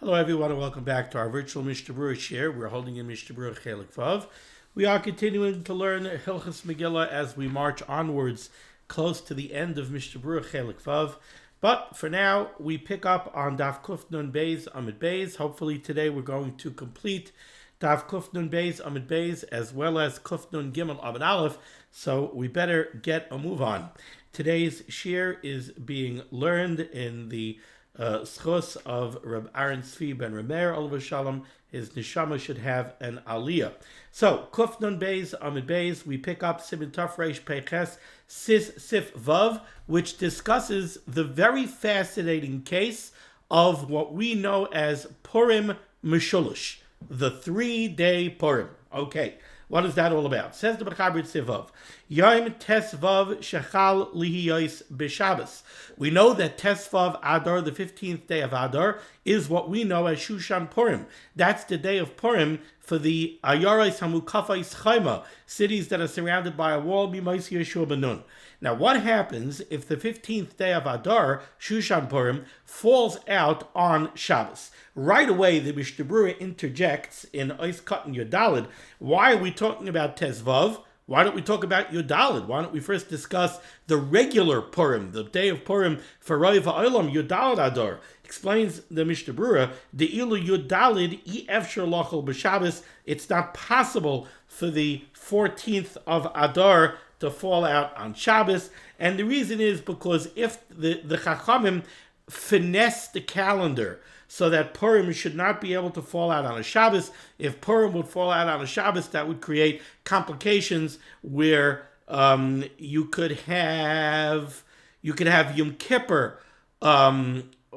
Hello everyone and welcome back to our virtual Mishnah Berurah share. We're holding in Mishnah Berurah Chelik Vav. We are continuing to learn Hilchos Megillah as we march onwards close to the end of Mishnah Berurah Chelik Vav. But for now, we pick up on Daf Kuf Nun Beis Amud Beis. Hopefully today we're going to complete Daf Kuf Nun Beis Amud Beis as well as Kuf Nun Gimel Amud Aleph. So we better get a move on. Today's shir is being learned in the schos of Reb Aaron Tzvi ben Remeir Olav Shalom. His neshama should have an aliyah. So Kuf Nun Beis Amud Beis, we pick up Siman Taf Reish Peiches Sis Sif Vav, which discusses the very fascinating case of what we know as Purim Meshulash, the 3-day Purim. Okay. What is that all about? Says the Mechaber Tzivav, Yom Tesvav Shechal Lihiyos B'Shabbos. We know that Tesvav Adar, the 15th day of Adar, is what we know as Shushan Purim. That's the day of Purim for the Ayarais Hamukafais Chaima, cities that are surrounded by a wall, Mimais Yeshua Benun. Now, what happens if the 15th day of Adar, Shushan Purim, falls out on Shabbos? Right away, the Mishnah Berurah interjects in Ois Katan Yodalid. Why are we talking about Tesvav? Why don't we talk about Yodalid? Why don't we first discuss the regular Purim, the day of Purim for Roi Va'olam, Yodalid Adar? Explains the Mishnah Berurah, the Ilu Yodalid I Efshar Lachol B'Shabbos. It's not possible for the 14th of Adar to fall out on Shabbos. And the reason is because if the Chachamim finesse the calendar so that Purim should not be able to fall out on a Shabbos, if Purim would fall out on a Shabbos, that would create complications where you could have Yom Kippur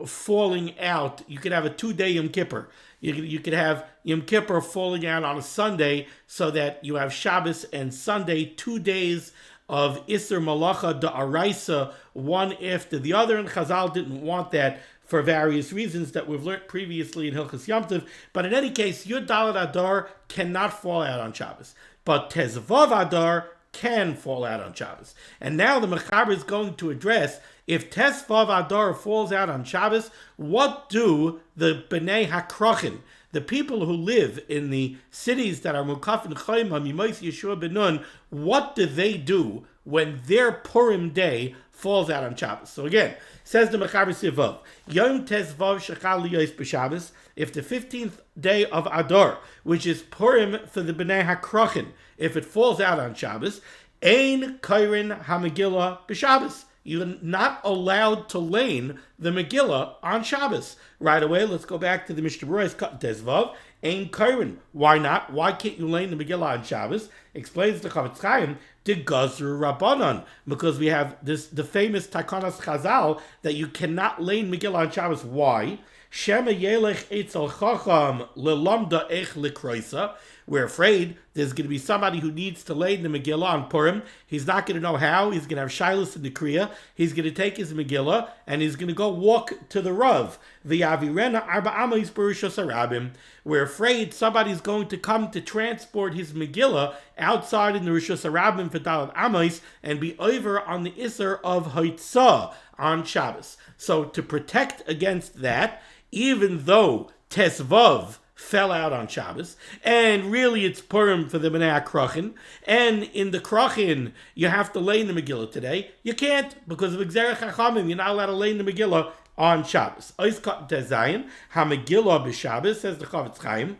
falling out. You could have a 2-day Yom Kippur. You could have Yom Kippur falling out on a Sunday so that you have Shabbos and Sunday, 2 days of Isser Malacha Da'araisa, one after the other. And Chazal didn't want that for various reasons that we've learned previously in Hilchos Yom Tov. But in any case, Yud Daled Adar cannot fall out on Shabbos. But Tezvav Adar can fall out on Shabbos. And now the Mechaber is going to address, if Tesvav Adar falls out on Shabbos, what do the Bnei HaKrochin, the people who live in the cities that are Mukafin Chayma, Mimais Yeshua Benun, what do they do when their Purim day falls out on Shabbos? So again, says the Mechaber Sivav, Yom Tesvav Shechal Liyos B'Shabbos, if the 15th day of Adar, which is Purim for the Bnei HaKrochin, if it falls out on Shabbos, Ein Kairin HaMegillah B'Shabbos. You're not allowed to lane the Megillah on Shabbos. Right away, let's go back to the Mishnah Berurah's Kat Tezvav. Ein Kairin. Why not? Why can't you lane the Megillah on Shabbos? Explains the Chavetz Chaim, the Gazru Rabbanon, because we have the famous Takanas Chazal that you cannot lane Megillah on Shabbos. Why? Shema Yelech Eitzel Chacham Lelamda Ech Likroisa. We're afraid there's going to be somebody who needs to lay the Megillah on Purim. He's not going to know how. He's going to have Shilas in the Kriya. He's going to take his Megillah and he's going to go walk to the Rav. V'yavirena arba amos berushos harabim. We're afraid somebody's going to come to transport his Megillah outside in the Rishos Harabim for Daled Amos and be over on the Isser of Haitzah on Shabbos. So to protect against that, even though Tesvav fell out on Shabbos, and really it's Purim for the Bnei HaKrochin, and in the Krochin you have to lay in the Megillah today, you can't, because of Gzerah Chachamim, you're not allowed to lay in the Megillah on Shabbos. Ois Katan Tezayin, HaMegillah B'Shabbos, says the Chavetz Chaim,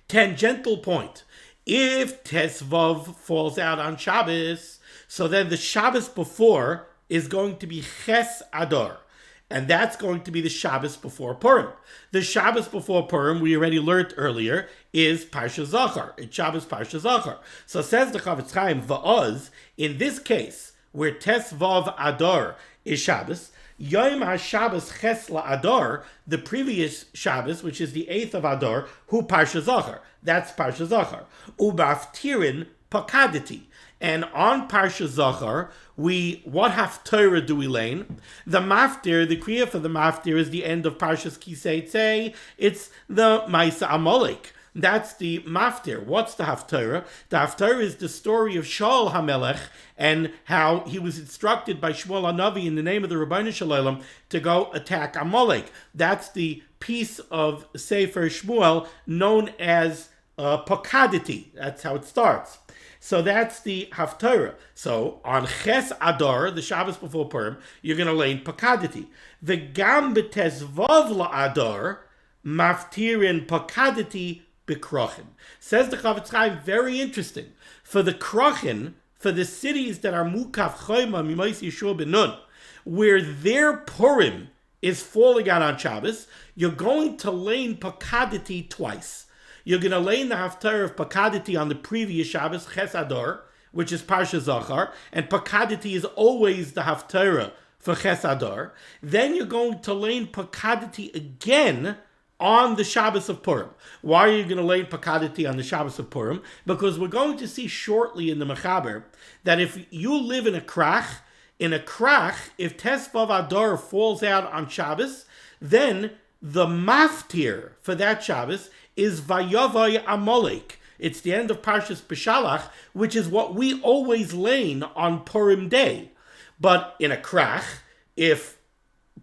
tangential point. If Tesvav falls out on Shabbos, so then the Shabbos before is going to be Ches Adar. And that's going to be the Shabbos before Purim. The Shabbos before Purim, we already learned earlier, is Parsha Zachar. It's Shabbos Parsha Zachar. So says the Chavetz Chaim, Va'oz, in this case, where Tesvav Adar is Shabbos, Yom HaShabbos Ches Adar, the previous Shabbos, which is the 8th of Adar, Hu Parsha Zachar. That's Parsha Zachar. Ubaftirin Pakadati. And on Parsha Zachar, what HaTorah do we lane? The maftir, the kriya for the maftir is the end of Parshas Kisei Tzei. It's the Maisa Amalek. That's the maftir. What's the HaTorah? The HaTorah is the story of Shaul HaMelech and how he was instructed by Shmuel HaNavi in the name of the Rebbeinu Shalom to go attack Amalek. That's the piece of Sefer Shmuel known as Pakaditi. That's how it starts. So that's the HaTorah. So on Ches Adar, the Shabbos before Purim, you're going to lay in Pakaditi. The Gam B'Tezvav LaAdar Maftirin Pakaditi B'Krochin. Says the Chavetz Chaim, very interesting. For the Krochin, for the cities that are Mukaf Chayma Mimais Yeshua Benun, where their Purim is falling out on Shabbos, you're going to lay in Pakaditi twice. You're going to lay in the HaTorah of Pakaditi on the previous Shabbos, Ches Adar, which is Parsha Zachar, and Pakaditi is always the HaTorah for Ches Adar. Then you're going to lay in Pakaditi again on the Shabbos of Purim. Why are you going to lay in Pakaditi on the Shabbos of Purim? Because we're going to see shortly in the Mechaber that if you live in a krach, if Tesvav Adar falls out on Shabbos, then the maftir for that Shabbos is Vayavai Amalek. It's the end of Parshas Beshalach, which is what we always lay on Purim Day. But in a krach, if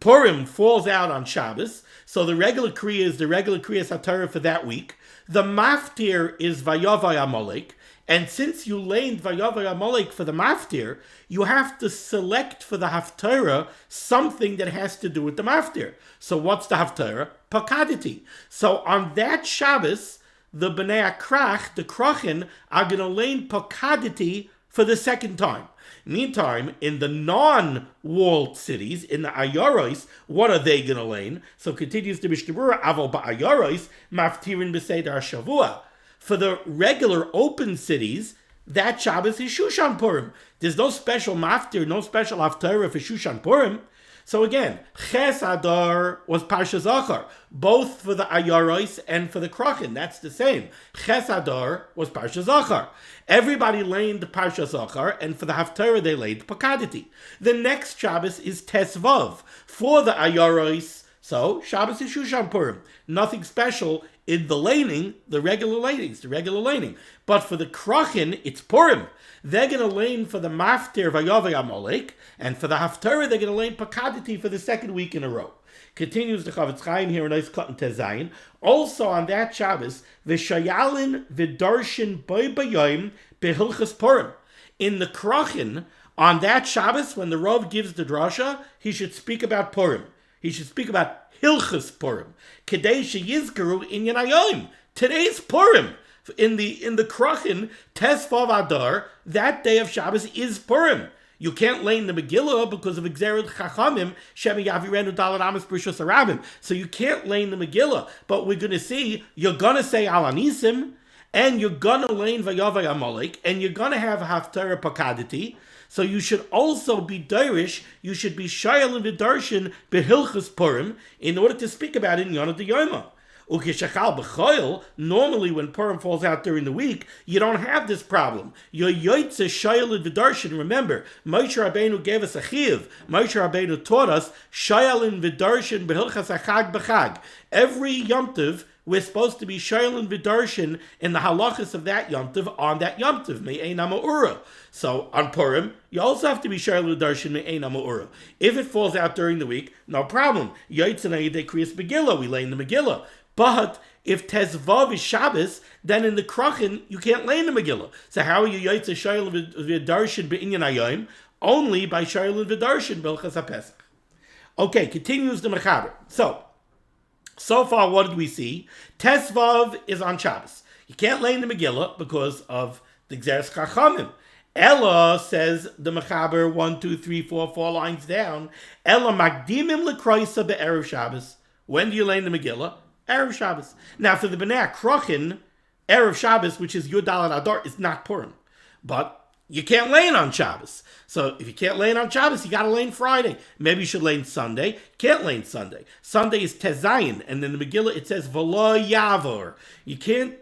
Purim falls out on Shabbos, so the regular Kriya is the regular Kriyas HaTorah for that week, the maftir is Vayavai Amalek, and since you laid Vayavai Amalek for the maftir, you have to select for the HaTorah something that has to do with the maftir. So what's the HaTorah? Pakaditi. So on that Shabbos, the Bnei Krach, the Krachin, are going to lay Pakaditi for the second time. Meantime, in the non-walled cities, in the Ayaros, what are they going to lay? So continues the Mishnah Berurah, Aval ba'Ayaros, maftirin b'seder Shavua. For the regular open cities, that Shabbos is Shushan Purim. There's no special maftir, no special HaTorah for Shushan Purim. So again, Ches Adar was Parsha Zachar, both for the Ayaros and for the Krachin. That's the same. Ches Adar was Parsha Zachar. Everybody laid Parsha Zachar, and for the HaTorah they laid Pakaditi. The next Shabbos is Tesvav for the Ayaros. So Shabbos is Shushan Purim. Nothing special in the laning, the regular laning. But for the Krachin, it's Purim. They're going to lane for the maftir Vayavai Amalek, and for the HaTorah, they're going to lane Pakaditi for the second week in a row. Continues the Chavetz Chaim here, a nice cut in Tezayin. Also on that Shabbos, V'shayalin v'darshin boi bayom behilchos Purim. In the Krachin, on that Shabbos, when the Rav gives the drasha, he should speak about Purim. He should speak about Hilchos Purim. Kedei sheyizkaru inyan hayom. Today's Purim. In the Krachin, Tesvav Adar, that day of Shabbos is Purim. You can't lay in the Megillah because of Gzeret Chachamim, Shemi Yavirenu Dalad Amos Brishos Arabim. So you can't lay in the Megillah. But we're going to see, you're going to say Al Anisim, and you're going to lay in Vayavai Amalek, and you're going to have HaTorah Pakaditi. So you should also be Dirish, you should be Shayal and Vidarshin Behilchos Purim in order to speak about it in Yonah D'Yoma. Ukeshachal b'choil, normally when Purim falls out during the week, you don't have this problem. Your yoytze shayal and v'darshin. Remember, Moshe Rabbeinu gave us a chiyuv. Moshe Rabbeinu taught us shayal and v'darshin b'hilchas achag b'chag. Every Yom Tov, we're supposed to be shayal and v'darshin in the halachas of that Yom Tov on that Yom Tov, me'ein ha'ma'ura. So on Purim, you also have to be shayal and v'darshin me'ein ha'ma'ura. If it falls out during the week, no problem. Yoytze na'yidei kriyas Megillah, we lay in the Megillah. But if Tezvav is Shabbos, then in the Krachin, you can't lay in the Megillah. So how are you Yaitze Shayel V'Darshin B'Inyan Hayom? Only by Shayel V'Darshin B'Ilchas HaPesach. Okay, continues the Mechaber. So far, what did we see? Tezvav is on Shabbos. You can't lay in the Megillah because of the Gzeres Chachamim. Ella, says the Mechaber, 1, 2, 3, 4 lines down. Ella Magdimim L'Kroisa Be'erev Shabbos. When do you lay in the Megillah? Erev Shabbos. Now, for the Bnei Krachin, Erev Shabbos, which is Yud Daled Adar, is not Purim. But you can't lay in on Shabbos. So if you can't lay in on Shabbos, you got to lay in Friday. Maybe you should lay in Sunday. Can't lay in Sunday. Sunday is Tezayin, and in the Megillah it says V'lo Yavor. You can't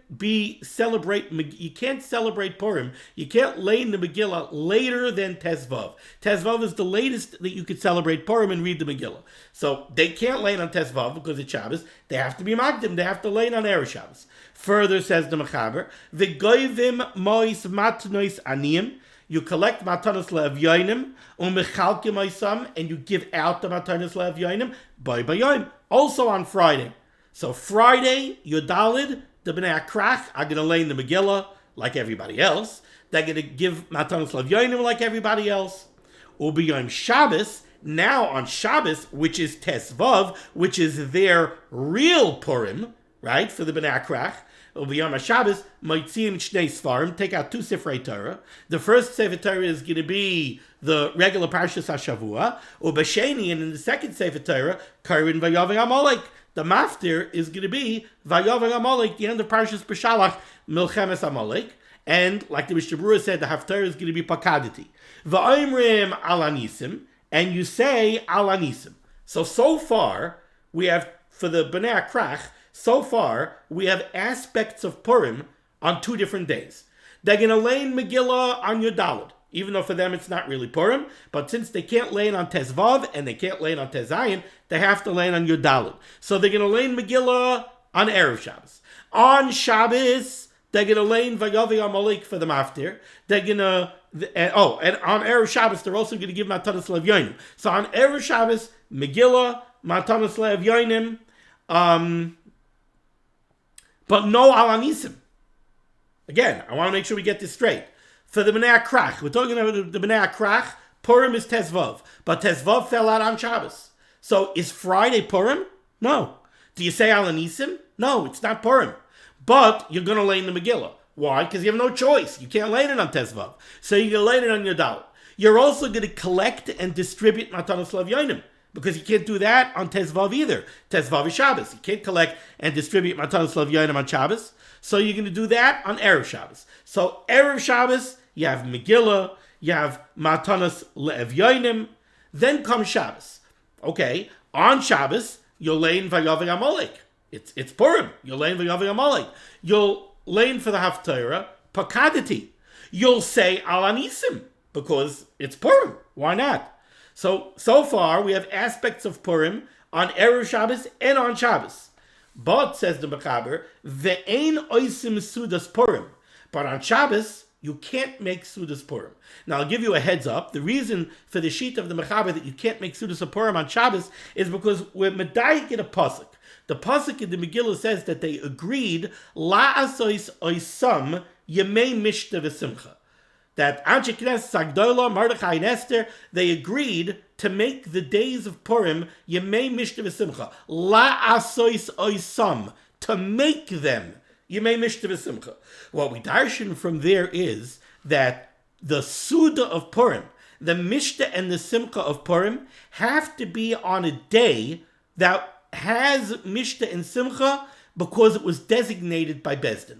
celebrate Purim. You can't lay in the Megillah later than Tezvav. Tezvav is the latest that you could celebrate Purim and read the Megillah. So they can't lay in on Tezvav because it's Shabbos. They have to be Magdim. They have to lay in on Erev Shabbos. Further says the Mechaber, V'goyvim mois matnois aniyim. You collect matanos le'evyonim, umechalkim oisam, and you give out the matanos le'evyonim by bayom, also on Friday. So Friday, Yudalid, the Bnei Akrach are going to lay in the Megillah like everybody else. They're going to give matanos le'evyonim like everybody else. Ubiyom Shabbos, now on Shabbos, which is Tesvav, which is their real Purim, right, for the Bnei Akrach, Ubiyom Shabbos, Moitziim Shnei Sfarim, take out 2 Sifrei Torah. The first Sefer Torah is going to be the regular Parshas HaShavua, Ubasheni, and in the second Sefer Torah, Karin Vayavei Amalek. The Maftir is going to be Vayavei Amalek, the end of Parshas Beshalach, Milchemes Amalek. And like the Mishnah Berurah said, the Haftarah is going to be Pakaditi. Va'imrim Alanisim, and you say Alanisim. So far, we have, for the Bnei Akrach, so far, we have aspects of Purim on 2 different days. They're going to lay in Megillah on Yudalid, even though for them it's not really Purim, but since they can't lay it on Tezvav and they can't lay it on Tezayin, they have to lay it on Yudalid. So they're going to lay in Megillah on Erev Shabbos. On Shabbos, they're going to lay in Vayavei Amalek for the Maftir. They're going to, and on Erev Shabbos, they're also going to give Matanos Le'evyonim. So on Erev Shabbos, Megillah, Matanos Le'evyonim, but no Alanisim. Again, I want to make sure we get this straight. For the Bnei Akrach, we're talking about the Bnei Akrach, Purim is Tezvav. But Tezvav fell out on Shabbos. So is Friday Purim? No. Do you say Alanisim? No, it's not Purim. But you're going to lay in the Megillah. Why? Because you have no choice. You can't lay it on Tezvav. So you're going to lay it on your Dalet. You're also going to collect and distribute Matanos Le'evyonim, because you can't do that on Tezvav either. Tezvav is Shabbos. You can't collect and distribute Matanos Le'evyonim on Shabbos. So you're going to do that on Erev Shabbos. So Erev Shabbos, you have Megillah, you have Matanos Le'evyonim. Then comes Shabbos. Okay, on Shabbos, you'll lay in Vayavei Amalek. It's Purim. You'll lay in Vayavei Amalek. You'll lay in for the Haftarah, Pakadati. You'll say Alanisim, because it's Purim. Why not? So far, we have aspects of Purim on Erev Shabbos and on Shabbos. But, says the Mechaber, ve'ein oisim sudas Purim. But on Shabbos, you can't make sudas Purim. Now, I'll give you a heads up. The reason for the sheet of the Mechaber that you can't make sudas Purim on Shabbos is because we're medayik in a pasuk. The pasuk in the Megillah says that they agreed la'asois oisam yemei mishta v'simcha. That Anshe Knesset Sagdola, Mordechai, and Esther, they agreed to make the days of Purim Yemei Mishta V'Simcha. La asois oisam, to make them Yemei Mishta V'Simcha. What we darshan from there is that the Suda of Purim, the Mishta and the Simcha of Purim, have to be on a day that has Mishta and Simcha because it was designated by Bezdin.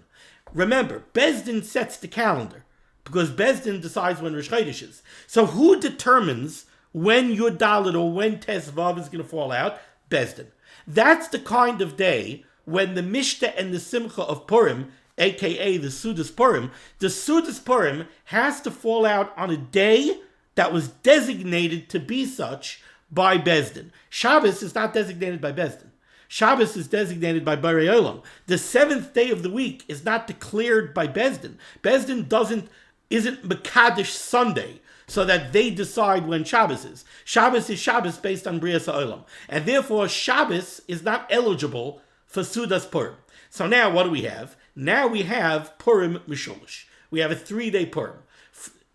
Remember, Bezdin sets the calendar, because Bezdin decides when Rosh Chodesh is. So who determines when Yud Dalet or when Tesvav is going to fall out? Bezdin. That's the kind of day when the Mishta and the Simcha of Purim, aka the Sudas Purim has to fall out on a day that was designated to be such by Bezdin. Shabbos is not designated by Bezdin. Shabbos is designated by Borei Olam. The 7th day of the week is not declared by Bezdin. Bezdin isn't Mekadesh Sunday, so that they decide when Shabbos is. Shabbos is Shabbos based on Brias HaOlam. And therefore, Shabbos is not eligible for Sudas Purim. So now, what do we have? Now we have Purim Meshulash. We have a 3-day Purim.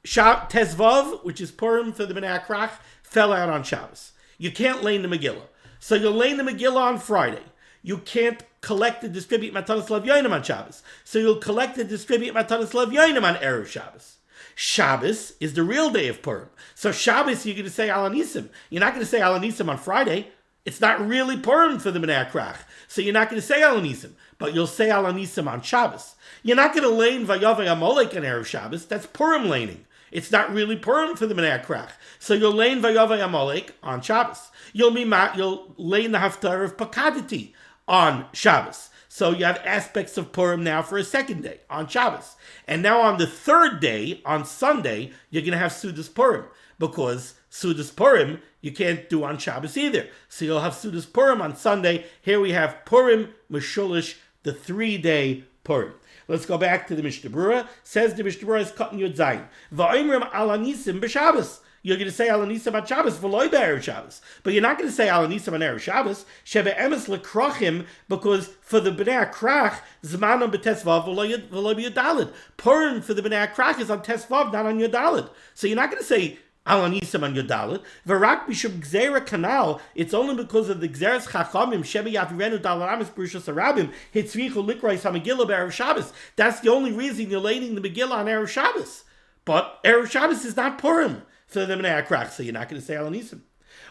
Tezvav, which is Purim for the Bnei Akrach, fell out on Shabbos. You can't lay in the Megillah. So you'll lay in the Megillah on Friday. You can't collect and distribute Matanos Le'evyonim on Shabbos. So you'll collect and distribute Matanos Le'evyonim on Erev Shabbos. Shabbos is the real day of Purim. So Shabbos, you're going to say Alanisim. You're not going to say Alanisim on Friday. It's not really Purim for the Bnei Akrach. So you're not going to say Alanisim. But you'll say Alanisim on Shabbos. You're not going to lay in Vayavei Amalek on Erev Shabbos. That's Purim laning. It's not really Purim for the Bnei Akrach. So you'll lay in Vayavei Amalek on Shabbos. You'll lay in the Haftarah of Pakadati on Shabbos. So you have aspects of Purim now for a 2nd day on Shabbos. And now on the 3rd day, on Sunday, you're going to have Sudas Purim. Because Sudas Purim, you can't do on Shabbos either. So you'll have Sudas Purim on Sunday. Here we have Purim Meshulash, the 3-day Purim. Let's go back to the Mishnah Berurah. Says the Mishnah Berurah is cutting Yud Zayin. Va'imrim ala nisim b'Shabbos. You're going to say ala nisim on Shabbos, v'loy be'erev Shabbos. But you're not going to say ala nisim on erev Shabbos. Shebe emes lekrachim, because for the b'nei krach, zmanom b'tesvav v'loy b'yudalid. Purim for the b'nei krach is on tesvav, not on yudalid. So you're not going to say ala nisim on yudalid. V'rak b'shum gzera kanal. It's only because of the gzeres chachamim shebe yavirenu dalaramis b'rishos harabim hitzrichu likrais hamegillah be'erev Shabbos. That's the only reason you're laying the Megillah on erev Shabbos. But erev Shabbos is not Purim for the b'nei krach, so you're not going to say ala nisim.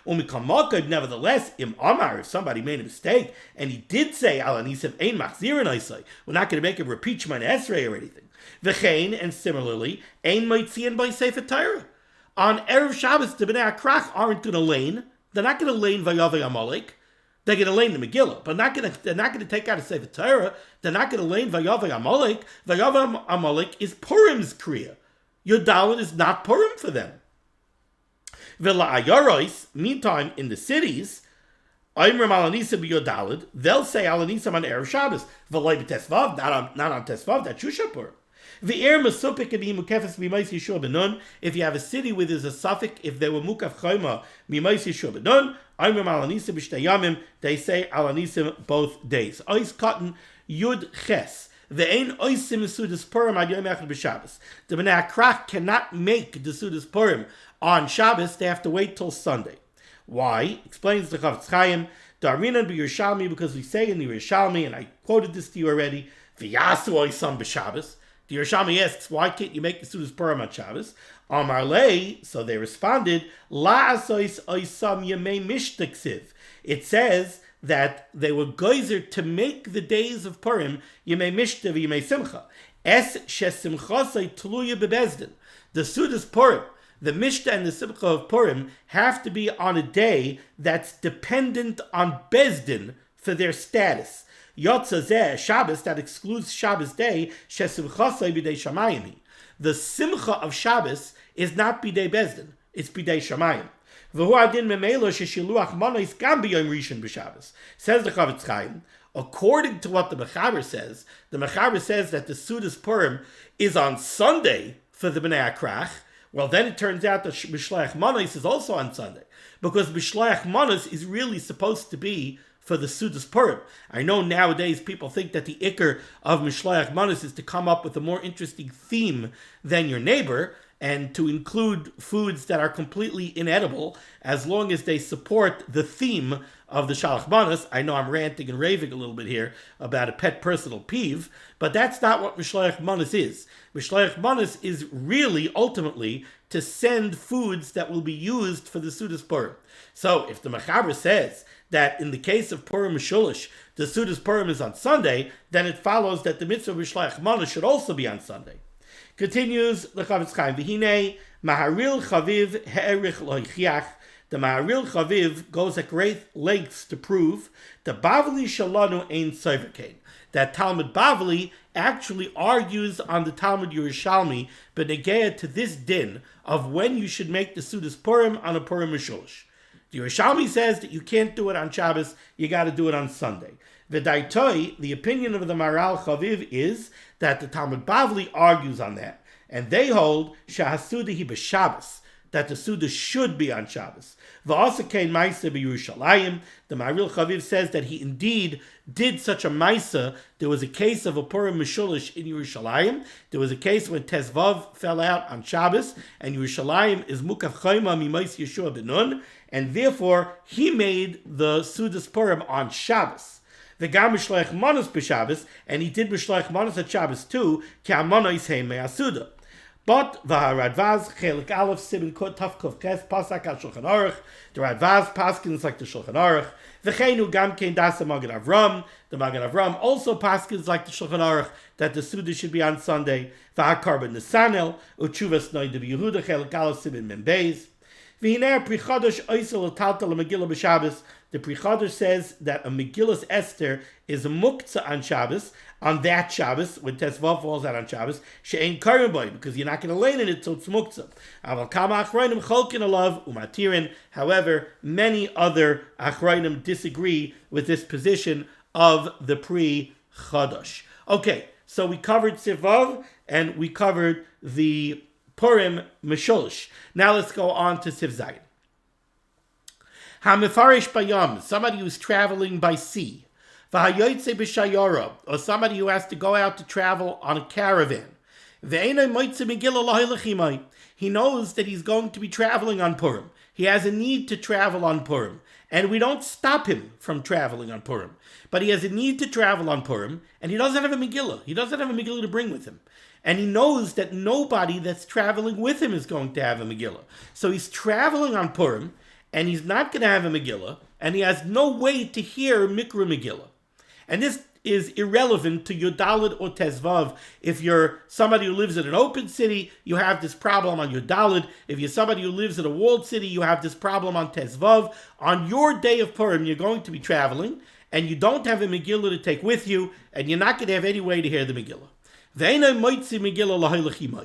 Nevertheless, if somebody made a mistake and he did say ala nisim ein machzirin isai, we're not going to make him repeat Shemona Esrei or anything. V'chein, and similarly, ein moitzian by Sefer Torah. On erev Shabbos, the b'nei krach aren't going to lane. They're not going to lane vayavei Amalek. They're going to lane the Megillah, but they're not going to take out a Sefer Torah. They're not going to lane vayavei Amalek. Vayavei Amalek is Purim's kriya. Yudalid is not Purim for them. Meantime, in the cities, they'll say Alanisim on erev Shabbos. Not on Tesvav, that's Shusha Purim. If you have a city where there's a suffix, if they were Mukaf Chayma, they say Alanisim both days. Ois Cotton, Yud Ches. The B'nai Krach cannot make the Sudas Purim on Shabbos. They have to wait till Sunday. Why? Explains the Chavetz Chaim. Darminan b'Yerushalmi, because we say in the Yerushalmi, and I quoted this to you already, V'yasu oisam b'Shabbos. The Yerushalmi asks, why can't you make the Sudas Purim on Shabbos? Amar lei, so they responded, La asois oisam yemei mishtaksiv. It says that they were geyser to make the days of Purim yemei mishta v'yemei simcha. Es shesimchasei tluya bebezdin. The Sudas Purim, the mishta and the simcha of Purim have to be on a day that's dependent on bezdin for their status. Yotza zeh Shabbos, that excludes Shabbos day, shesimchasei b'dei shamayim. The simcha of Shabbos is not b'dei bezdin, it's b'dei shamayim. Says the Chavetz Chaim, according to what the Mechaber says that the Sudas Purim is on Sunday for the B'nai Krach. Well, then it turns out that Mishloach Manos is also on Sunday, because Mishloach Manos is really supposed to be for the Sudas Purim. I know nowadays people think that the ikar of Mishloach Manos is to come up with a more interesting theme than your neighbor, and to include foods that are completely inedible, as long as they support the theme of the Shalach Manos. I know I'm ranting and raving a little bit here about a pet personal peeve, but that's not what Mishloach Manos is. Mishloach Manos is really, ultimately, to send foods that will be used for the Sudas Purim. So, if the Mechaber says that in the case of Purim Meshulash, the Sudas Purim is on Sunday, then it follows that the mitzvah of Mishloach Manos should also be on Sunday. Continues the Chavetz Chaim. V'hinei Maharil Chaviv He'erich Loichiach. The Maharil Chaviv goes at great lengths to prove the Bavli Shalanu Ein Soverkein, that Talmud Bavli actually argues on the Talmud Yerushalmi b'negea to this din of when you should make the Sudas Purim on a Purim Meshulash. The Yerushalmi says that you can't do it on Shabbos, you got to do it on Sunday. V'daitoi, the opinion of the Maharal Chaviv is that the Talmud Bavli argues on that, and they hold shahasuda hi b'Shabbos, that the Suda should be on Shabbos. V'asakein ma'isa b'Yerushalayim. The Maharil Chaviv says that he indeed did such a ma'isa. There was a case of a Purim Meshulash in Yerushalayim. There was a case when Tezvav fell out on Shabbos, and Yerushalayim is mukaf chayma mimais Yeshua ben Nun, and therefore he made the Sudas Purim on Shabbos. The Gam Mishloach Manos b'Shabbos, and he did Mishloach Manos at Shabbos too, ki Amanos heim me'asuda. But the Radvaz Chelik Aleph Siman Taf Kuf Ches Pasak al Shulchan Aruch. The Radvaz paskins like the Shulchan Aruch. V'cheinu Gam Kein Dasa Magen Avram. The Magen Avram also paskins like the Shulchan Aruch that the Suda should be on Sunday. V'hakar ben Nesanel Uchuvas Noid Yehuda Chelik Aleph Siman Membeis. V'hinei Pri Chodesh Oisel Taltal Megillah b'Shabbos. The Pri Chodesh says that a Megillas Esther is a muktzah on Shabbos, on that Shabbos, when Tesvav falls out on Shabbos, she'ein karim boy, because you're not going to lay in it till it's muktzah. Aval kama achrayim cholkin alav umatirin. However, many other achrayim disagree with this position of the Pri Chodesh. Okay, So we covered Sivav and we covered the Purim Meshulash. Now let's go on to Siv Zayin. HaMefarish Bayam, somebody who's traveling by sea. V'hayoytze b'shayara, or somebody who has to go out to travel on a caravan. Ve'enay moitze Megillah lahilachimai. He knows that he's going to be traveling on Purim. He has a need to travel on Purim. And we don't stop him from traveling on Purim. But he has a need to travel on Purim, and he doesn't have a Megillah. He doesn't have a Megillah to bring with him. And he knows that nobody that's traveling with him is going to have a Megillah. So he's traveling on Purim, and he's not going to have a Megillah, and he has no way to hear Mikra Megillah. And this is irrelevant to Yudalid or Tezvav. If you're somebody who lives in an open city, you have this problem on Yudalid. If you're somebody who lives in a walled city, you have this problem on Tezvav. On your day of Purim, you're going to be traveling, and you don't have a Megillah to take with you, and you're not going to have any way to hear the Megillah.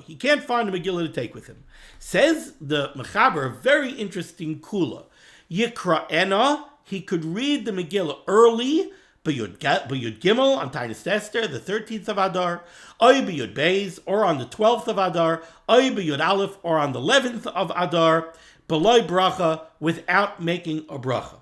He can't find a Megillah to take with him. Says the Mechaber, a very interesting kula. Yikra'ena, he could read the Megillah early, B'Yud Gimel on Tainus Esther, the 13th of Adar, Oy B'Yud Beis, or on the 12th of Adar, Oy B'Yud Aleph, or on the 11th of Adar, B'Loi Bracha, without making a bracha.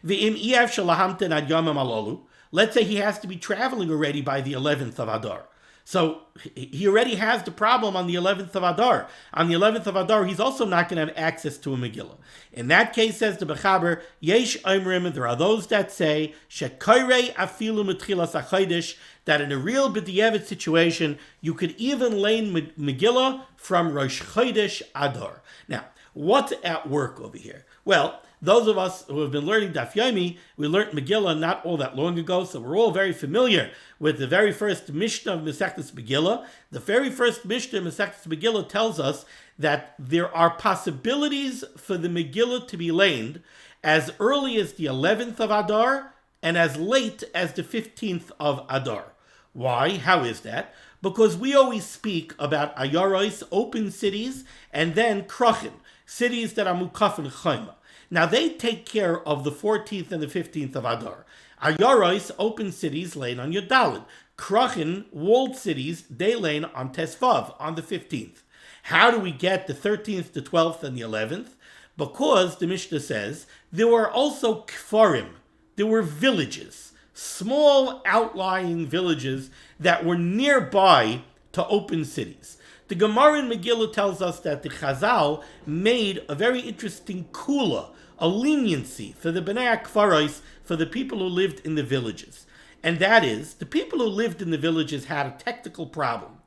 V'im Iev Shalahamten Ad Yomim Alolu. Let's say he has to be traveling already by the 11th of Adar. So he already has the problem on the 11th of Adar. On the 11th of Adar, he's also not going to have access to a Megillah. In that case, says the Bechaber, Yesh Oimrim, there are those that say, Shekoirei afilu mitchilas hachodesh, that in a real b'diavad situation, you could even learn Megillah from Rosh Chodesh Adar. Now, what's at work over here? Well, those of us who have been learning Daf Yomi, we learned Megillah not all that long ago, so we're all very familiar with the very first Mishnah of Masechtas Megillah. The very first Mishnah of Masechtas Megillah tells us that there are possibilities for the Megillah to be learned as early as the 11th of Adar and as late as the 15th of Adar. Why? How is that? Because we always speak about Ayaros, open cities, and then Krachin, cities that are Mukaf and Chayma. Now, they take care of the 14th and the 15th of Adar. Ayaros, open cities, lay on Yudalid. Krachin, walled cities, they lay on Tesvav, on the 15th. How do we get the 13th, the 12th, and the 11th? Because, the Mishnah says, there were also kfarim. There were villages, small outlying villages that were nearby to open cities. The Gemara in Megillah tells us that the Chazal made a very interesting kula, a leniency for the Bnei Kfaros, for the people who lived in the villages. And that is, the people who lived in the villages had a technical problem.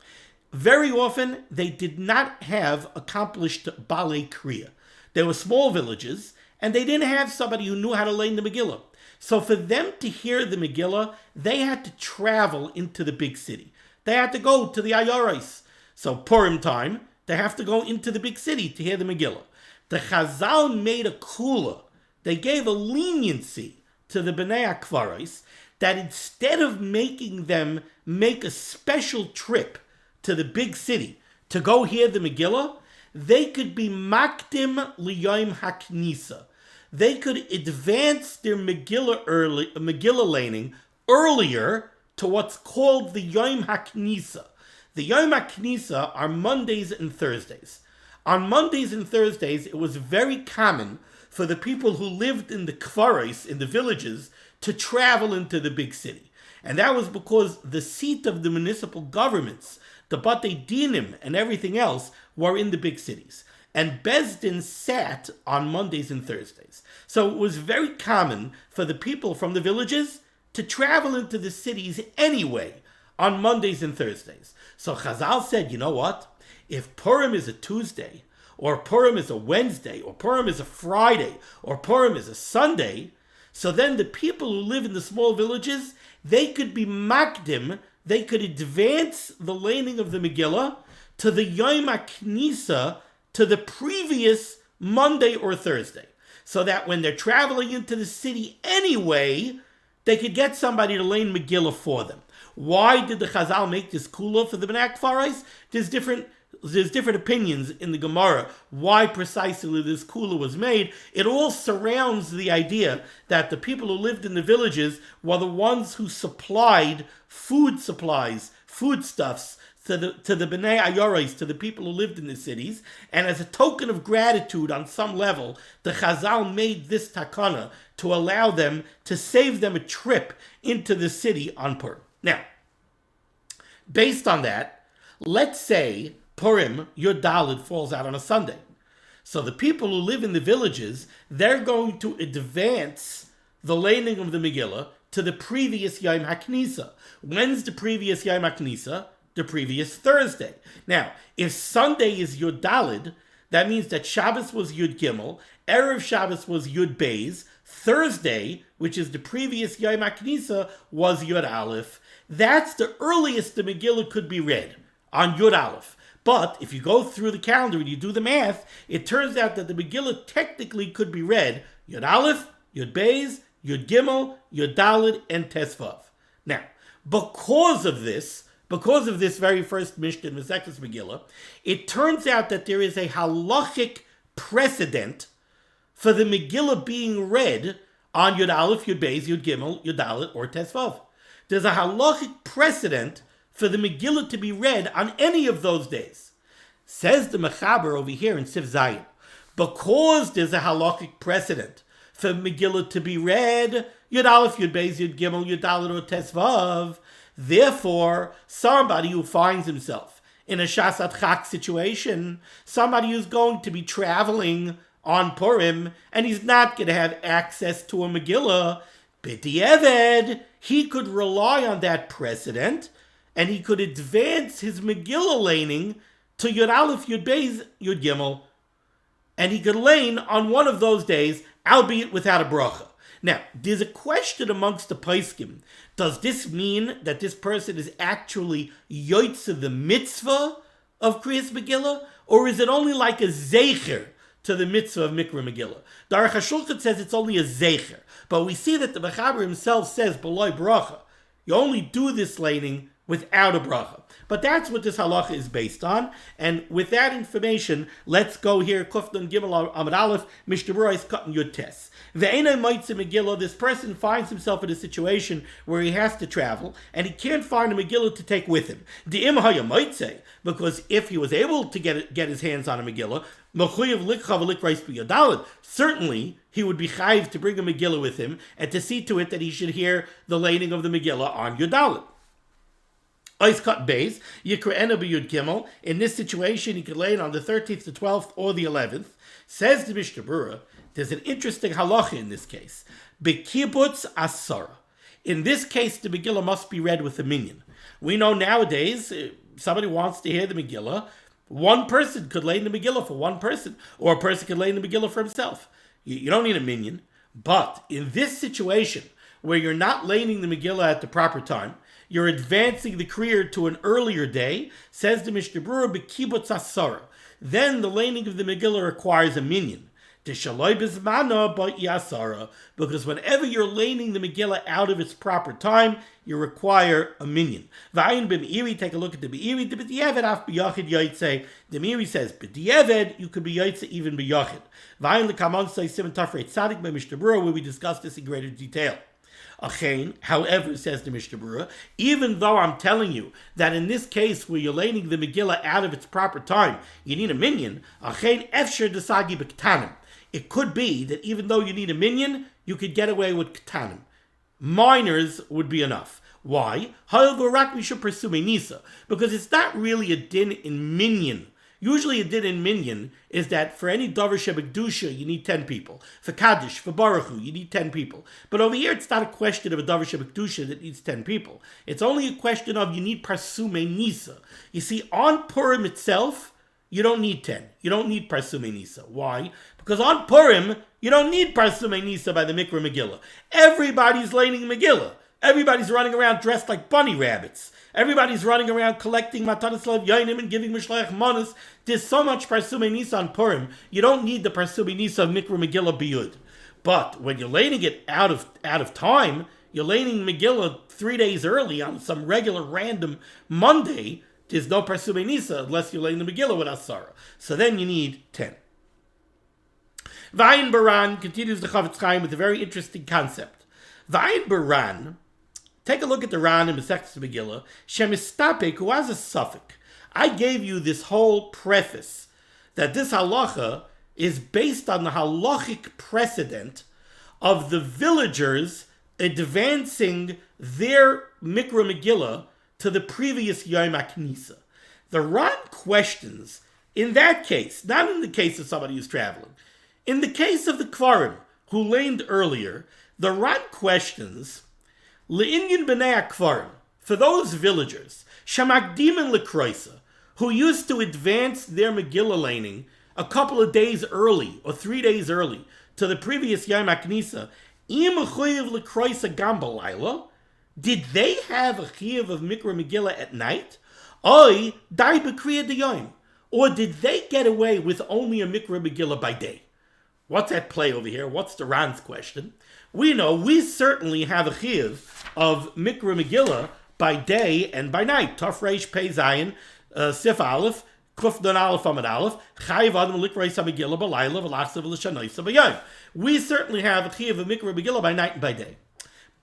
Very often, they did not have accomplished Balei Kriya. They were small villages, and they didn't have somebody who knew how to learn the Megillah. So for them to hear the Megillah, they had to travel into the big city. They had to go to the Ayaros. So Purim time, they have to go into the big city to hear the Megillah. The Chazal made a kula. They gave a leniency to the Bnei Akvaros that instead of making them make a special trip to the big city to go hear the Megillah, they could be makdim liyom haknisa. They could advance their Megillah laning earlier to what's called the Yom HaKnisa. The Yom HaKnisa are Mondays and Thursdays. On Mondays and Thursdays, it was very common for the people who lived in the kfaros, in the villages, to travel into the big city. And that was because the seat of the municipal governments, the Batei Dinim and everything else, were in the big cities. And Bezdin sat on Mondays and Thursdays. So it was very common for the people from the villages to travel into the cities anyway on Mondays and Thursdays. So Chazal said, you know what? If Purim is a Tuesday, or Purim is a Wednesday, or Purim is a Friday, or Purim is a Sunday, so then the people who live in the small villages, they could be makdim, they could advance the laning of the Megillah to the Yom HaKnisa, to the previous Monday or Thursday. So that when they're traveling into the city anyway, they could get somebody to lane Megillah for them. Why did the Chazal make this kula for the Bnei Kfaros? There's different opinions in the Gemara why precisely this kula was made. It all surrounds the idea that the people who lived in the villages were the ones who supplied food supplies foodstuffs to the Bnei Ayoros, to the people who lived in the cities, and as a token of gratitude on some level, the Chazal made this takana to allow them, to save them a trip into the city on Purim. Now, based on that, let's say Purim, Yud Daled, falls out on a Sunday. So the people who live in the villages, they're going to advance the laning of the Megillah to the previous Yom HaKnisa. When's the previous Yom HaKnisa? The previous Thursday. Now, if Sunday is Yud Daled, that means that Shabbos was Yud Gimel, Erev Shabbos was Yud Beis, Thursday, which is the previous Yom HaKnisa, was Yud Aleph. That's the earliest the Megillah could be read, on Yud Aleph. But if you go through the calendar and you do the math, it turns out that the Megillah technically could be read Yud Aleph, Yud Beis, Yud Gimel, Yud Daled, and Tesvav. Now, because of this very first Mishnah in Masechtas Megillah, it turns out that there is a halachic precedent for the Megillah being read on Yud Aleph, Yud Beis, Yud Gimel, Yud Daled, or Tesvav. There's a halachic precedent for the Megillah to be read on any of those days. Says the Mechaber over here in Sif Zayin, because there's a halachic precedent for Megillah to be read, Yud Aleph, Yud Beis, Yud Gimel, Yud Daled, or Tesvav, therefore, somebody who finds himself in a Shasat Chak situation, somebody who's going to be traveling on Purim, and he's not going to have access to a Megillah, B'di'eved, he could rely on that precedent, and he could advance his Megillah laning to Yud Aleph, Yud Beis, Yud Gimel, and he could lane on one of those days, albeit without a bracha. Now, there's a question amongst the Paiskim. Does this mean that this person is actually yoitze the mitzvah of Kriyas Megillah, or is it only like a zeicher to the mitzvah of Mikra Megillah? The Aruch HaShulchan says it's only a zeicher, but we see that the Mechaber himself says below bracha. You only do this laning without a bracha. But that's what this halacha is based on. And with that information, let's go here. Kufdan Gimel Amud Aleph, Mishnah Berurah is cutting Yud Tes. Ve'enai Moitze Megillah, this person finds himself in a situation where he has to travel, and he can't find a Megillah to take with him. De'im haya Moitze, because if he was able to get his hands on a Megillah, certainly he would be chayiv to bring a Megillah with him, and to see to it that he should hear the laning of the Megillah on Yud Daled. Ice cut base, Yikra'ena b'Yud Gimel. In this situation, he could lay it on the 13th, the 12th, or the 11th. Says the Mishnah Berurah, there's an interesting halacha in this case. B'kibbutz asara. In this case, the Megillah must be read with a minyan. We know nowadays, if somebody wants to hear the Megillah, one person could lay in the Megillah for one person, or a person could lay in the Megillah for himself. You don't need a minyan. But in this situation, where you're not laying the Megillah at the proper time, you're advancing the Kriya to an earlier day, says the Mishnah Berurah, b'kibbutz asara. Then the laning of the Megillah requires a minyan. Because whenever you're laning the Megillah out of its proper time, you require a minyan. Take a look at the Be'iri. The Meiri says, B'di'eved, you could be yaitze even b'yachid. Siman Tafrei Tzadik by Mishnah Berurah, where we discuss this in greater detail. However, says the Mishnah Berurah, even though I'm telling you that in this case where you're laning the Megillah out of its proper time, you need a minyan, it could be that even though you need a minyan, you could get away with ketanim. Minors would be enough. Why? Because it's not really a din in minyan. Usually a din in minyan is that for any davar shebekdusha, you need 10 people. For kaddish, for baruch hu, you need 10 people. But over here, it's not a question of a davar shebekdusha that needs 10 people. It's only a question of you need parsume nisa. You see, on Purim itself, you don't need 10. You don't need parsume nisa. Why? Because on Purim, you don't need parsume nisa by the Mikra Megillah. Everybody's laning Megillah. Everybody's running around dressed like bunny rabbits. Everybody's running around collecting matanas lev yainim and giving mishleach manas. There's so much parsume nisa on Purim, you don't need the parsume nisa of Mikra Megillah biyud. But when you're laning it out of time, you're laning Megillah 3 days early on some regular random Monday, there's no parsume nisa unless you're laying the Megillah with asara. So then you need 10. Vayin Baran continues the Chavetz Chaim with a very interesting concept. Vayin Baran Take a look at the Ran in Mishnah Berurah. Shemistapek, who has a suffix. I gave you this whole preface that this halacha is based on the halachic precedent of the villagers advancing their Mikra Megillah to the previous Yom HaKnisa. The Ran questions, in that case, not in the case of somebody who's traveling, in the case of the Kfarim, who laned earlier, the Ran questions, Le'inyan b'nei Kfarim, for those villagers, Shamakdimin lekroisa, who used to advance their Megillah laning a couple of days early, or 3 days early, to the previous Yom HaKnisa, im chuyev lekroisa gam b'layla, did they have a chiyuv of Mikra Megillah at night? Oy, dai b'kriya d'yom, or did they get away with only a Mikra Megillah by day? What's at play over here? What's the Ran's question? We know we certainly have a chiyuv of Mikra Megillah by day and by night. Taf Reish Pei Zayin, Sif Aleph, Kuf Don Aleph Amid Aleph, Chayiv Adam Likreis HaMegillah B'Layla V'Lachsav L'Shanoisa B'Yom. We certainly have a chiyuv of Mikra Megillah by night and by day.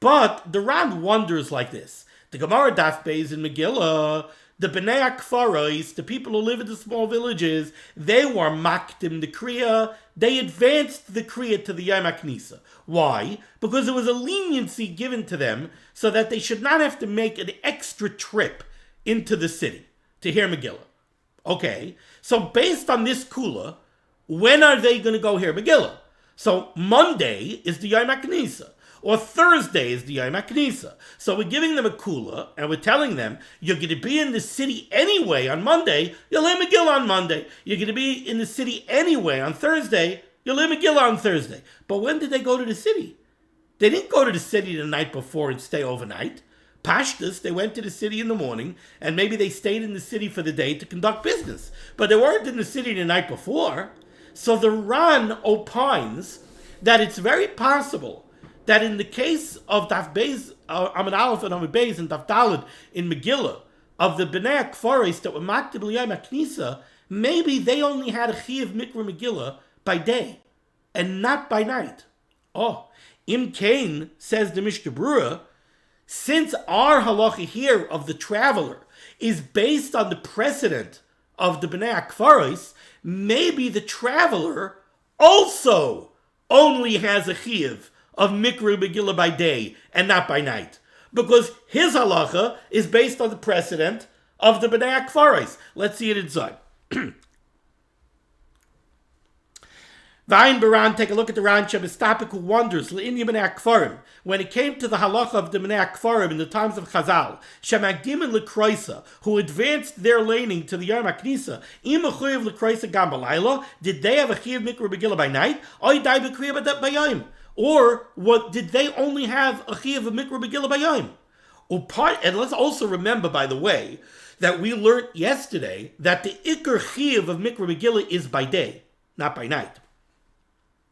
But the Ran wonders like this. The Gemara Daf Beis in Megillah, the Bnei Akfaros, the people who live in the small villages, they were makdim the Kriya. They advanced the Kriya to the Yom HaKnisa. Why? Because there was a leniency given to them so that they should not have to make an extra trip into the city to hear Megillah. Okay, so based on this kula, when are they going to go hear Megillah? So Monday is the Yom HaKnisa, or Thursday is the Yom HaKnisa. So we're giving them a kula, and we're telling them, you're going to be in the city anyway on Monday, you'll hear Megillah on Monday. You're going to be in the city anyway on Thursday, you'll hear Megillah on Thursday. But when did they go to the city? They didn't go to the city the night before and stay overnight. Pashtus, they went to the city in the morning, and maybe they stayed in the city for the day to conduct business. But they weren't in the city the night before. So the Ran opines that it's very possible that in the case of Daf Beis, Amid Aleph and Amid Beis and Daf Daled in Megillah, of the Bnei Akfaros that were makdim l'Yom HaKnisa, maybe they only had a chiyuv Mikra Megillah by day, and not by night. Oh, Im Kain, says the Mishnah Berurah, since our halacha here of the traveler is based on the precedent of the Bnei Akfaros, maybe the traveler also only has a chiyuv of Mikra Megillah by day and not by night, because his halacha is based on the precedent of the Bnei Akfaros. Let's see it inside. Vayin Baran, take a look at the Ran Shemistapik, who wonders, Le'inyan b'nei Akfarim, when it came to the halacha of the Bnei Akfarim in the times of Chazal, Shemagdim and Lekroisa, who advanced their laning to the Yom HaKnisa, Im Chuyev Lekroisa Gam B'Layla, did they have a Chiyuv Mikra Megillah by night? Oy Dai B'Kriya B'Yom? Or what, did they only have a Chiyuv of Mikra Megillah by Yom? And let's also remember, by the way, that we learned yesterday that the Iker Chiyuv of Mikra Megillah is by day, not by night.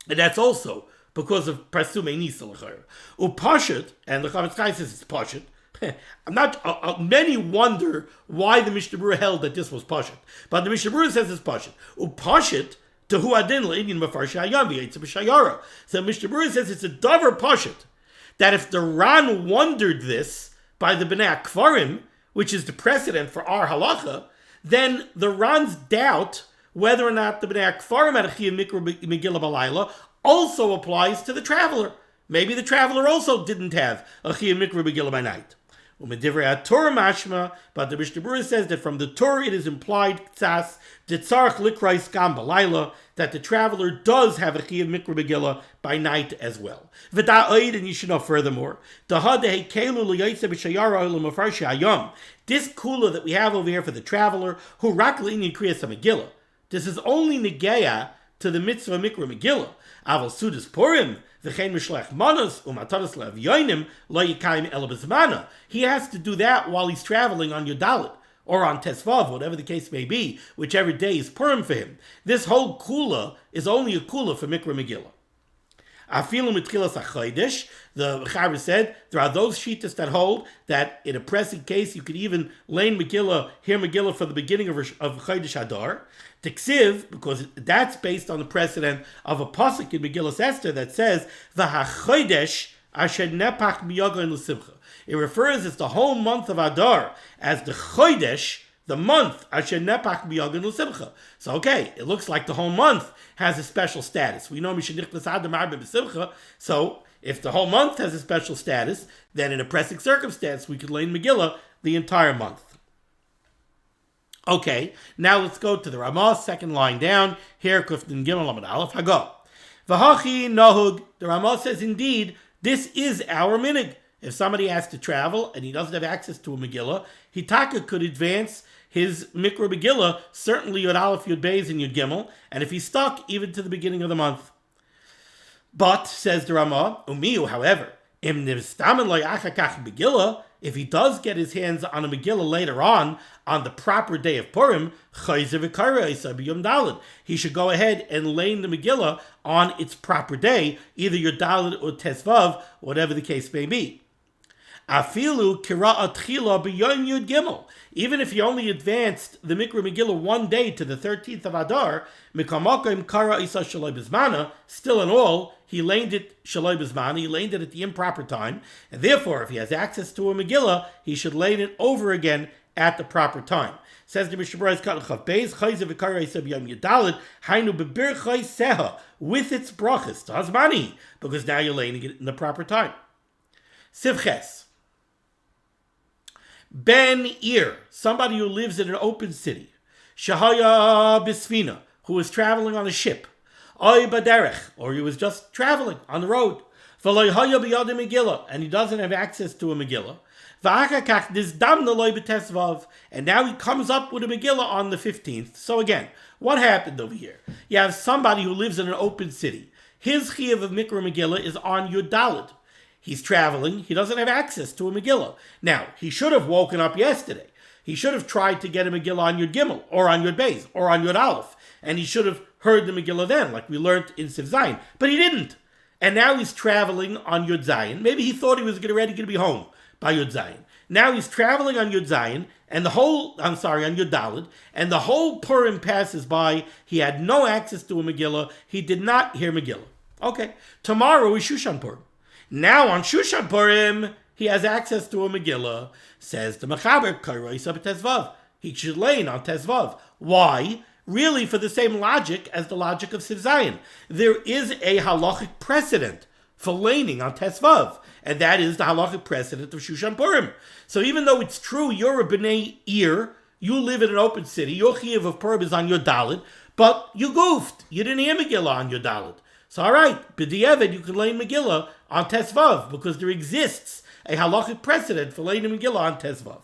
And that's also because of Prasume Nisa l'chayr. Upashit, and the Chavetz Chaim says it's Pashit. I'm not. Many wonder why the Mishnah Berurah held that this was Pashit, but the Mishnah Berurah says it's Pashit. Upashit to hu adin le'inyan mefarshei hayam v'yetzer b'shayara. So Mishnah Berurah says it's a davar Pashit that if the Ran wondered this by the Bnei Akfarim, which is the precedent for our halacha, then the Ran's doubt whether or not the Bnei Akfarim had a chiyuv Mikra Megillah b'Layla also applies to the traveler. Maybe the traveler also didn't have a chiyuv Mikra Megillah by night. HaTorah mashma, but the Mishnah Berurah says that from the Torah it is implied tzas ditzarch likrais gam b'Layla, that the traveler does have a chiyuv Mikra Megillah by night as well. V'da'oid, and you should know furthermore, this kula that we have over here for the traveler who rak l'inyan kriyas Megillah, this is only negeya to the mitzvah Mikra Megillah. Aval sudas Purim, v'chein mishlech manos, umatadas le'avyonim, lo yikayim ela b'zmana. He has to do that while he's traveling on Yodalit, or on Tesvav, whatever the case may be, whichever day is Purim for him. This whole kula is only a kula for Mikra Megillah. Afilu mitchilas hachodesh, the Chaver said, there are those shittas that hold that in a pressing case you could even lane Megillah, hear Megillah for the beginning of Chodesh Adar. Tiksiv, because that's based on the precedent of a pasuk in Megillah Esther that says, "V'hachodesh asher nepach miyagon l'simcha." It refers as the whole month of Adar as the Chodesh, the month. So okay, it looks like the whole month has a special status. We know so if the whole month has a special status, then in a pressing circumstance, we could learn Megillah the entire month. Okay, now let's go to the Ramah, second line down. Here, Kuftin Gimel Amud Aleph Hago. V'hachi Nahug. The Ramah says, indeed, this is our minig. If somebody has to travel and he doesn't have access to a Megillah, Hitaka could advance his Mikra Megillah, certainly Yud Aleph, Yud Beis, and Yud Gimel, and if he's stuck, even to the beginning of the month. But, says the Ramah, Umiyu, however, if he does get his hands on a Megillah later on the proper day of Purim, he should go ahead and lay the Megillah on its proper day, either Yud Daled or Tesvav, whatever the case may be. Afilu kira'at tchila b'yom Yud Gimel. Even if he only advanced the Mikra Megillah one day to the 13th of Adar, mikamakim kara isa shaloi b'zmana. Still in all, he laid it shaloi b'zmana. He laid it at the improper time, and therefore, if he has access to a Megillah, he should lay it over again at the proper time. Says the Mishnah Berurah Chav Beis Chayze v'Kara Isa b'Yom Yudalid Hainu b'Birchay Seha with its brachas Tazmani, because now you're laying it in the proper time. Sivches. Ben Ir, somebody who lives in an open city. Shahaya Bisfina, who was traveling on a ship. Oy Baderech, or he was just traveling on the road. V'loy haya b'yad Megillah, and he doesn't have access to a Megillah. V'achakach nizdamna loy b'tesvav, and now he comes up with a Megillah on the 15th. So again, what happened over here? You have somebody who lives in an open city. His chiyuv of Mikra Megillah is on Yud Daled. He's traveling. He doesn't have access to a Megillah. Now, he should have woken up yesterday. He should have tried to get a Megillah on Yud Gimel, or on Yud Beis, or on Yud Aleph. And he should have heard the Megillah then, like we learned in Siv Zayin. But he didn't. And now he's traveling on Yud Zayin. Maybe he thought he was going to be home by Yud Zayin. Now he's traveling on Yud Zayin, and on Yud Daled, and the whole Purim passes by. He had no access to a Megillah. He did not hear Megillah. Okay. Tomorrow is Shushan Purim. Now on Shushan Purim, he has access to a Megillah. Says the Mechaber, Karoisa b'Tezvav. He should lay on Tezvav. Why? Really for the same logic as the logic of Siv Zayin. There is a halachic precedent for laning on Tezvav, and that is the halachic precedent of Shushan Purim. So even though it's true you're a B'nai Ir, you live in an open city, your chiyuv of Purim is on Yud Daled, but you goofed. You didn't hear Megillah on Yud Daled. So all right, b'di'evid you can lay Megillah on Tesvav, because there exists a halachic precedent for laying Megillah on Tesvav.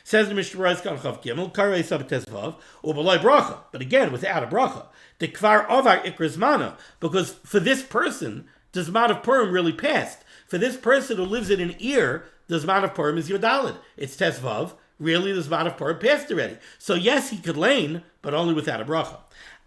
Says the Mishnah Berurah Chav Gimel, Karei Sab Tesvav, u'baloi bracha, but again without a bracha. The kvar ovar ikra zmana, because for this person, the Zman of Purim really passed. For this person who lives in an Ir, the Zman of Purim is Yud Daled. It's Tesvav. Really, the Zman of Purim passed already. So yes, he could lane, but only without a bracha.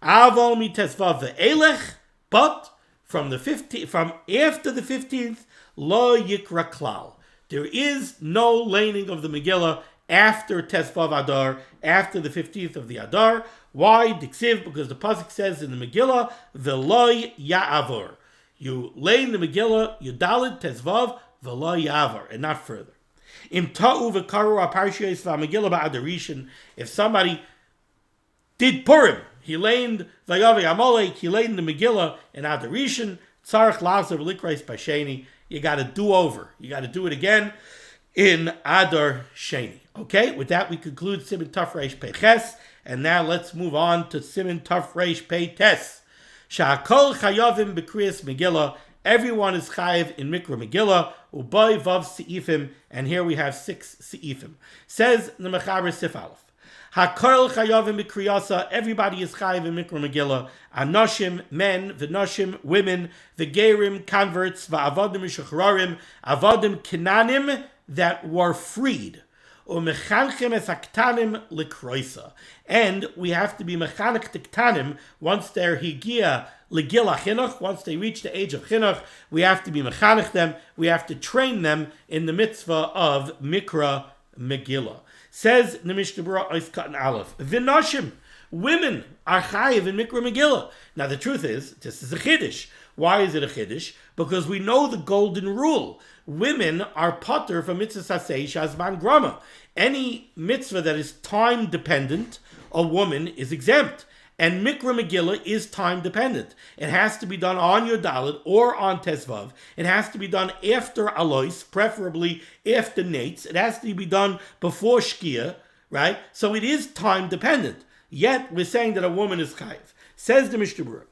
Avol mi Tesvav ve'elech, but from after the 15th, lo yikra klal. There is no laning of the Megillah after Tesvav Adar, after the 15th of the Adar. Why? Diksiv, because the pasuk says in the Megillah, veloy ya'avor. You lane the Megillah, you Daled Tesvav, veloy ya'avor, and not further. Im ta'u v'karu aparshiyos v'Megillah ba'adarishin. If somebody did Purim, he laned Vayavi Amalek, he laned the Megillah in Adarishan, Tzarech Lazav Likrais Basheni. You got to do over. You got to do it again in Adar Sheni. Okay, with that we conclude Siman Taf Reish Pei Ches, and now let's move on to Siman Taf Reish Pei Tes. Sha'akol Chayavim B'Kriyas Megillah. Everyone is chayiv in Mikra Megillah. Ubay Vav Seifim, and here we have 6 Seifim. Says the Mechaber Sif Aleph. Hakol chayavim b'kriyasa. Everybody is chayiv in Mikra Megillah. Anoshim, men, v'noshim, women, v'gerim, converts, v'avadim mishachrarim, avadim kinanim that were freed. U'mechanchem es haktanim likroisa. And we have to be mechanech tiktanim once they're higia legil chinuch. Once they reach the age of chinuch, we have to be mechanech them. We have to train them in the mitzvah of Mikra Megillah. Says the Mishnah Berurah Oiskat and Aleph, V'noshim, women are chayiv in Mikra Megillah. Now the truth is, this is a chiddush. Why is it a chiddush? Because we know the golden rule. Women are patur from mitzvah sasei shazman grama. Any mitzvah that is time dependent, a woman is exempt. And Mikra Megillah is time dependent. It has to be done on Yud Dalet or on Tesvav. It has to be done after Alois, preferably after Nates. It has to be done before Shkia, right? So it is time dependent. Yet we're saying that a woman is chayiv. Says the Mishnah Berurah,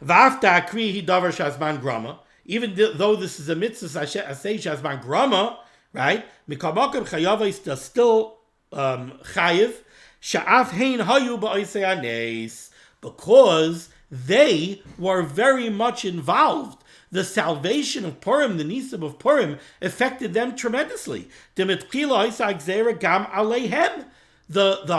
V'afta akrihi davar shazman grama. Even though this is a mitzvah asay shazman grama, right? Mikamakam chayava is still chayiv. Sha'af hein hayu ba'isei anes, because they were very much involved. The salvation of Purim, the nisim of Purim, affected them tremendously. The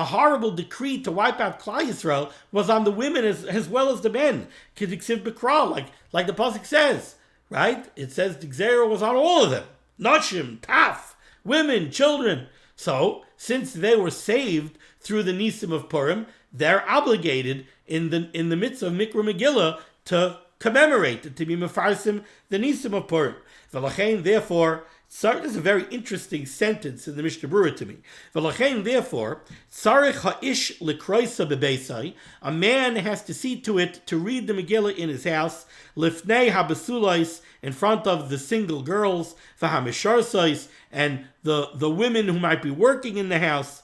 horrible decree to wipe out Klal Yisrael was on the women as well as the men. Like the pasuk says, right? It says the gzera was on all of them. Nashim, taf, women, children. So, since they were saved through the nisim of Purim, they're obligated in the midst of Mikra Megillah to commemorate, to be mefarsim the nisim of Purim. V'lachein, therefore, this is a very interesting sentence in the Mishnah Berurah to me. V'lachein, therefore, tzarich ha'ish likroisa bebeisai, a man has to see to it to read the Megillah in his house, lifnei habesulais, in front of the single girls, v'hamisharsais, and the women who might be working in the house,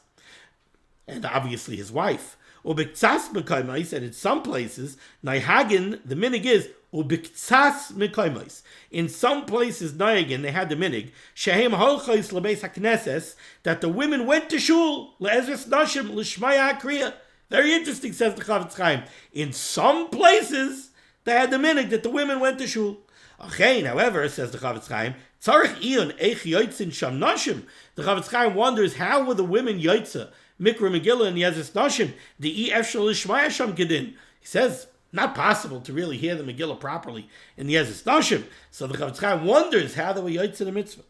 and obviously his wife. Ubiktsas mekaimais, and in some places, naihagin, the minig is ubiktsas mekaimais. In some places, naihagin, they had the minig, shehem holchais lebeis hakneses, that the women went to shul, le'ezres nashim, l'shmaya akriya. Very interesting, says the Chavetz Chaim. In some places, they had the minig that the women went to shul. However, says the Chavetz Chaim, tzarich iyon eich yotzin sham nashim. The Chavetz Chaim wonders, how were the women yotza Mikra Megillah and Yezes Nashim, the Efshel Ishmaya Sham Gedin? He says, not possible to really hear the Megillah properly in the Yezes Nashim. So the Chavetz Chaim wonders how they were Yotze the mitzvah.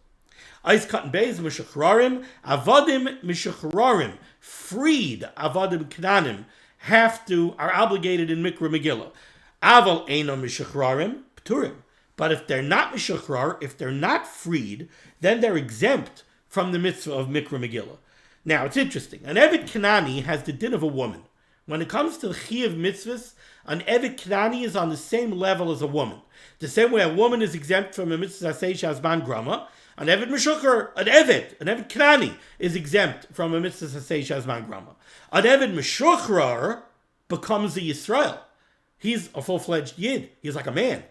Eis Katan Beis Mishachrarim, Avadim Mishachrarim, freed Avadim Knanim, are obligated in Mikra Megillah. Aval Eino Mishachrarim, Pturim. But if they're not Mishachrar, if they're not freed, then they're exempt from the mitzvah of Mikra Megillah. Now, it's interesting. An Eved Kanani has the din of a woman. When it comes to the Chiyuv mitzvahs, an Eved Kanani is on the same level as a woman. The same way a woman is exempt from a mitzvah Asei Shazman Grama, an Eved Meshukar, an Eved Kanani is exempt from a mitzvah Asei Shazman Grama. An Eved Meshukar becomes a Yisrael. He's a full-fledged Yid. He's like a man.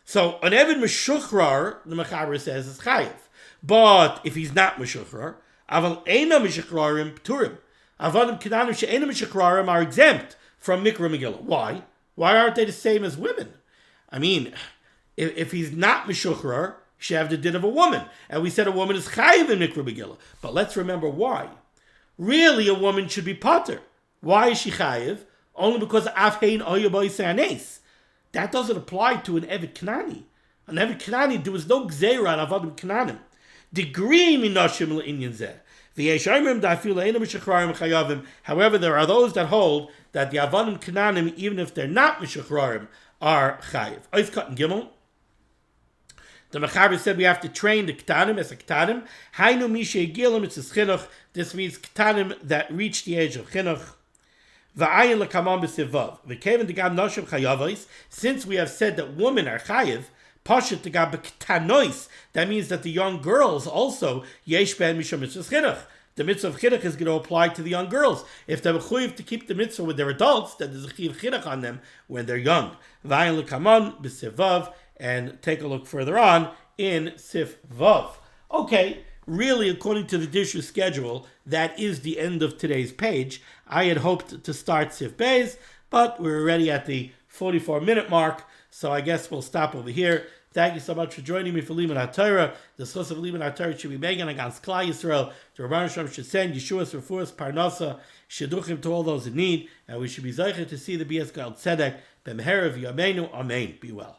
So, an Eved Meshukar, the Mechaber says, is Chayiv. But if he's not Meshukar, Aval Eina Mishakrarim Pturim. Avadim Kenanim She'ena Mishakrarim are exempt from Mikra Megillah. Why? Why aren't they the same as women? I mean, if he's not Mishukrar, he should have the din of a woman. And we said a woman is Chayiv in Mikra Megillah. But let's remember why. Really, a woman should be Pater. Why is she Chayiv? Only because Afhein Oyaboy Se'anes. That doesn't apply to an Eved Kanani. An Eved Kanani, there was no Gzeira on Avadim Kenanim. Degree minashim le'inyan zeh. However, there are those that hold that the Avadim Kananim, even if they're not Mishakrarim, are Chayiv. Ois Katan Gimel. The Mechaber said we have to train the Ktanim as a Ktanim. Hainu Mishay Gilim, it's Chinuch. This means Ktanim that reach the age of Chinuch. Va'ayin lekamam b'sivav. V'keven degam nashim chayavos. Since we have said that women are Chayiv, Pashat degam b'ktanois. That means that the young girls also yesh ben mishum mitzvah chinuch. The mitzvah of chinuch is going to apply to the young girls. If they're mechuyev to keep the mitzvah with their adults, then there's a chiv chinuch on them when they're young. V'ayin lekamam b'sivav. And take a look further on in Sif Vav. Okay, really, according to the Dirshu schedule, that is the end of today's page. I had hoped to start Sif Beis, but we're already at the 44-minute mark, so I guess we'll stop over here. Thank you so much for joining me for limud HaTorah. The source of limud HaTorah should be megan against Klal Yisrael. The Rabban Shalom should send Yeshua's refuahs, Parnasa, Shidduchim to all those in need, and we should be zeicher to see the Bias Gal Tzedek, B'meherav Yameinu, Amen. Be well.